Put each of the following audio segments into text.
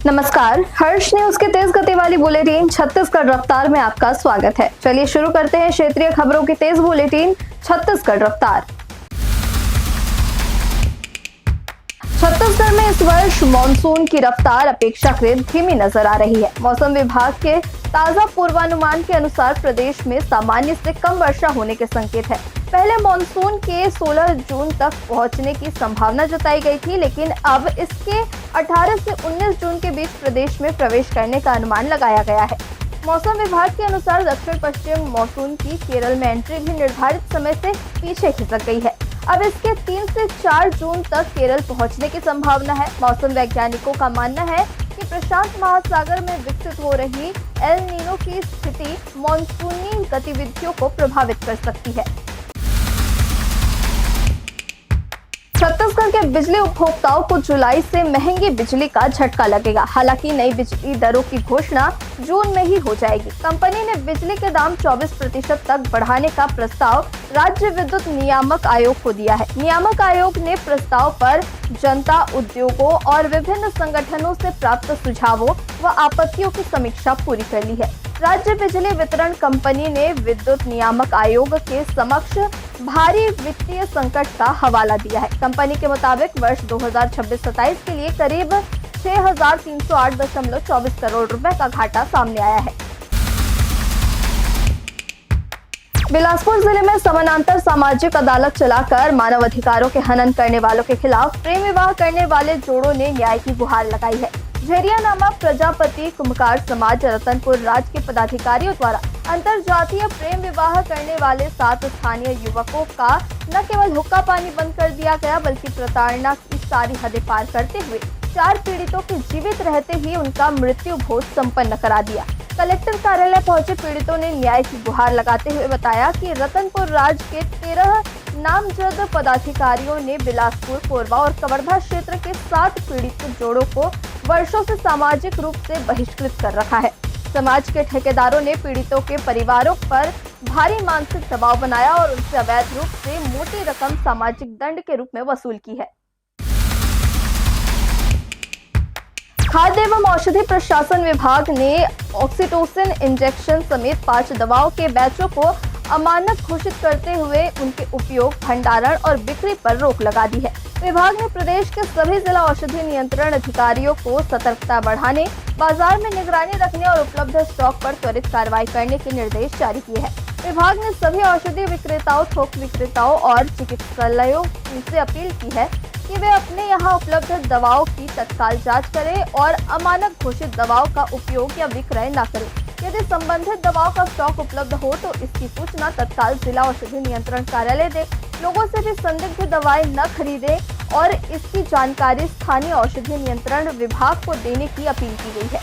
नमस्कार, हर्ष न्यूज के तेज गति वाली बुलेटिन छत्तीसगढ़ रफ्तार में आपका स्वागत है। चलिए शुरू करते हैं क्षेत्रीय खबरों की तेज बुलेटिन छत्तीसगढ़ रफ्तार। छत्तीसगढ़ में इस वर्ष मानसून की रफ्तार अपेक्षाकृत धीमी नजर आ रही है। मौसम विभाग के ताजा पूर्वानुमान के अनुसार प्रदेश में सामान्य से कम वर्षा होने के संकेत है। पहले मानसून के 16 जून तक पहुंचने की संभावना जताई गई थी, लेकिन अब इसके 18 से 19 जून के बीच प्रदेश में प्रवेश करने का अनुमान लगाया गया है। मौसम विभाग के अनुसार दक्षिण पश्चिम मानसून की केरल में एंट्री भी निर्धारित समय से पीछे खिसक गई है। अब इसके 3 से 4 जून तक केरल पहुंचने की संभावना है। मौसम वैज्ञानिकों का मानना है कि प्रशांत महासागर में विकसित हो रही एल नीनो की स्थिति मानसूनी गतिविधियों को प्रभावित कर सकती है। छत्तीसगढ़ के बिजली उपभोक्ताओं को जुलाई से महंगी बिजली का झटका लगेगा। हालांकि नई बिजली दरों की घोषणा जून में ही हो जाएगी। कंपनी ने बिजली के दाम 24% तक बढ़ाने का प्रस्ताव राज्य विद्युत नियामक आयोग को दिया है। नियामक आयोग ने प्रस्ताव पर जनता, उद्योगों और विभिन्न संगठनों से प्राप्त सुझावों व आपत्तियों की समीक्षा पूरी कर ली है। राज्य बिजली वितरण कंपनी ने विद्युत नियामक आयोग के समक्ष भारी वित्तीय संकट का हवाला दिया है। कंपनी के मुताबिक वर्ष 2026-27 के लिए करीब 6,308.24 करोड़ रुपए का घाटा सामने आया है। बिलासपुर जिले में समानांतर सामाजिक अदालत चलाकर मानव अधिकारों के हनन करने वालों के खिलाफ प्रेम विवाह करने वाले जोड़ों ने न्याय की गुहार लगाई है। झेरिया नामक प्रजापति कुम्भकार समाज रतनपुर राज के पदाधिकारियों द्वारा अंतरजातीय प्रेम विवाह करने वाले 7 स्थानीय युवकों का न केवल हुक्का पानी बंद कर दिया गया, बल्कि प्रताड़ना की सारी हदें पार करते हुए 4 पीड़ितों के जीवित रहते ही उनका मृत्यु भोज संपन्न करा दिया। कलेक्टर कार्यालय पहुंचे पीड़ितों ने न्याय की गुहार लगाते हुए बताया कि रतनपुर राज के 13 नामजद पदाधिकारियों ने बिलासपुर, कोरबा और कवर्धा क्षेत्र के 7 पीड़ित जोड़ों को वर्षों से सामाजिक रूप से बहिष्कृत कर रखा है। समाज के ठेकेदारों ने पीड़ितों के परिवारों पर भारी मानसिक दबाव बनाया और उनसे अवैध रूप से मोटी रकम सामाजिक दंड के रूप में वसूल की है। खाद्य एवं औषधि प्रशासन विभाग ने ऑक्सीटोसिन इंजेक्शन समेत 5 दवाओं के बैचों को अमानक घोषित करते हुए उनके उपयोग, भंडारण और बिक्री पर रोक लगा दी है। विभाग ने प्रदेश के सभी जिला औषधि नियंत्रण अधिकारियों को सतर्कता बढ़ाने, बाजार में निगरानी रखने और उपलब्ध स्टॉक पर त्वरित कार्रवाई करने के निर्देश जारी किए हैं। विभाग ने सभी औषधि विक्रेताओं, थोक विक्रेताओं और चिकित्सालयों से अपील की है कि वे अपने यहां उपलब्ध दवाओं की तत्काल जांच करें और अमानक घोषित दवाओं का उपयोग या विक्रय न करें। यदि संबंधित दवाओं का स्टॉक उपलब्ध हो तो इसकी सूचना तत्काल जिला औषधि नियंत्रण कार्यालय दे। लोगों से भी संदिग्ध दवाएं न खरीदें और इसकी जानकारी स्थानीय औषधि नियंत्रण विभाग को देने की अपील की गई है।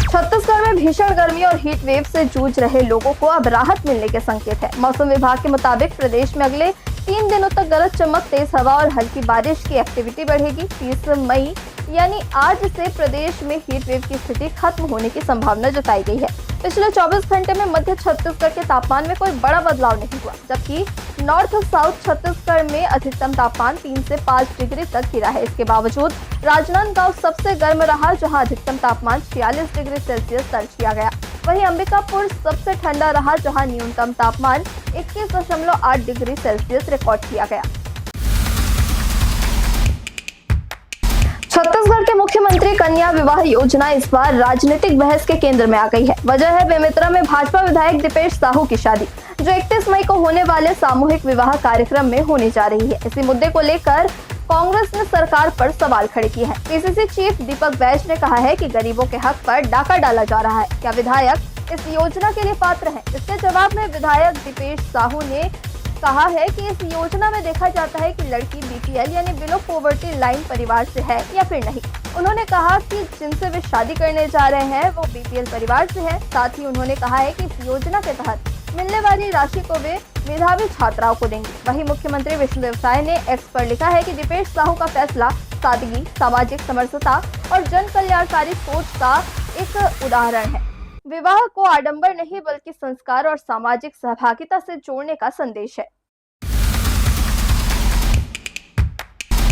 छत्तीसगढ़ में भीषण गर्मी और हीट वेव से जूझ रहे लोगों को अब राहत मिलने के संकेत है। मौसम विभाग के मुताबिक प्रदेश में अगले 3 दिनों तक गरज चमक, तेज हवा और हल्की बारिश की एक्टिविटी बढ़ेगी। 30 मई यानी आज से प्रदेश में हीट वेव की स्थिति खत्म होने की संभावना जताई गई है। पिछले 24 घंटे में मध्य छत्तीसगढ़ के तापमान में कोई बड़ा बदलाव नहीं हुआ, जबकि नॉर्थ साउथ छत्तीसगढ़ में अधिकतम तापमान 3 से 5 डिग्री तक गिरा है। इसके बावजूद राजनांदगांव सबसे गर्म रहा, जहां अधिकतम तापमान 46 डिग्री सेल्सियस दर्ज किया गया। वहीं अंबिकापुर सबसे ठंडा रहा, जहां न्यूनतम तापमान 21.8 डिग्री सेल्सियस रिकॉर्ड किया गया। छत्तीसगढ़ के मुख्यमंत्री कन्या विवाह योजना इस बार राजनीतिक बहस के केंद्र में आ गई है। वजह है बेमेतरा में भाजपा विधायक दीपेश साहू की शादी, जो 31 मई को होने वाले सामूहिक विवाह कार्यक्रम में होने जा रही है। इसी मुद्दे को लेकर कांग्रेस ने सरकार पर सवाल खड़े किए हैं। पीसीसी चीफ दीपक बैज ने कहा है कि गरीबों के हक पर डाका डाला जा रहा है। क्या विधायक इस योजना के लिए पात्र हैं? इसके जवाब में विधायक दीपेश साहू ने कहा है कि इस योजना में देखा जाता है कि लड़की बीपीएल यानी बिलो पॉवर्टी लाइन परिवार से है या फिर नहीं। उन्होंने कहा कि जिनसे वे शादी करने जा रहे हैं वो बीपीएल परिवार से है। साथ ही उन्होंने कहा है कि इस योजना के तहत मिलने वाली राशि को वे मेधावी छात्राओं को देंगे। वहीं मुख्यमंत्री विष्णुदेव साय ने एक्स पर लिखा है कि दीपेश साहू का फैसला सादगी, सामाजिक समरसता और जन कल्याणकारी सोच का एक उदाहरण है। विवाह को आडंबर नहीं बल्कि संस्कार और सामाजिक सहभागिता से जोड़ने का संदेश है।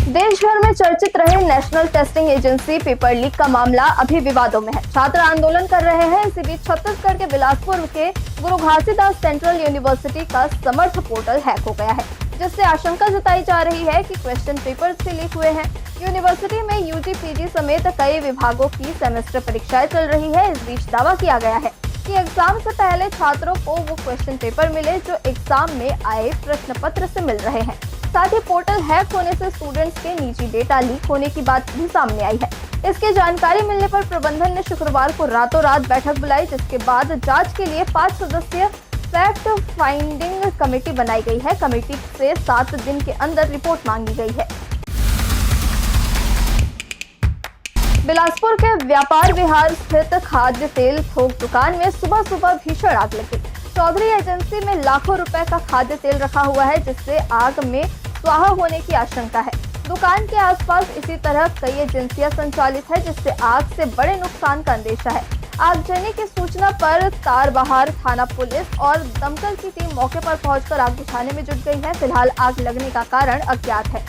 देश भर में चर्चित रहे national testing agency paper leak का मामला अभी विवादों में है। छात्र आंदोलन कर रहे हैं। इसी बीच छत्तीसगढ़ के बिलासपुर के गुरु घासीदास सेंट्रल यूनिवर्सिटी का समर्थ पोर्टल हैक हो गया है, जिससे आशंका जताई जा रही है कि क्वेश्चन पेपर से लीक हुए हैं। यूनिवर्सिटी में यूजी, पीजी समेत कई विभागों की सेमेस्टर परीक्षाएं चल रही है। इस बीच दावा किया गया है कि एग्जाम से पहले छात्रों को वो क्वेश्चन पेपर मिले जो एग्जाम में आए प्रश्न पत्र से मिल रहे हैं। साथ ही पोर्टल हैक होने से स्टूडेंट्स के निजी डेटा लीक होने की बात भी सामने आई है। इसकी जानकारी मिलने पर प्रबंधन ने शुक्रवार को रातों रात बैठक बुलाई, जिसके बाद जांच के लिए 5 सदस्यीय फैक्ट फाइंडिंग कमेटी बनाई गई है। कमेटी से 7 दिन के अंदर रिपोर्ट मांगी गई है। बिलासपुर के व्यापार विहार स्थित खाद्य तेल थोक दुकान में सुबह सुबह भीषण आग लगी। चौधरी एजेंसी में लाखों रुपए का खाद्य तेल रखा हुआ है, जिससे आग में स्वाहा होने की आशंका है। दुकान के आसपास इसी तरह कई एजेंसियां संचालित है, जिससे आग से बड़े नुकसान का अंदेशा है। आगजनी की सूचना पर तारबहार थाना पुलिस और दमकल की टीम मौके पर पहुंचकर आग बुझाने में जुट गई है। फिलहाल आग लगने का कारण अज्ञात है।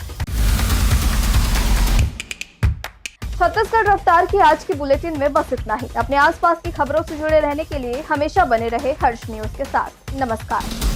छत्तीसगढ़ रफ्तार की आज की बुलेटिन में बस इतना ही। अपने आसपास की खबरों से जुड़े रहने के लिए हमेशा बने रहे हर्ष न्यूज के साथ। नमस्कार।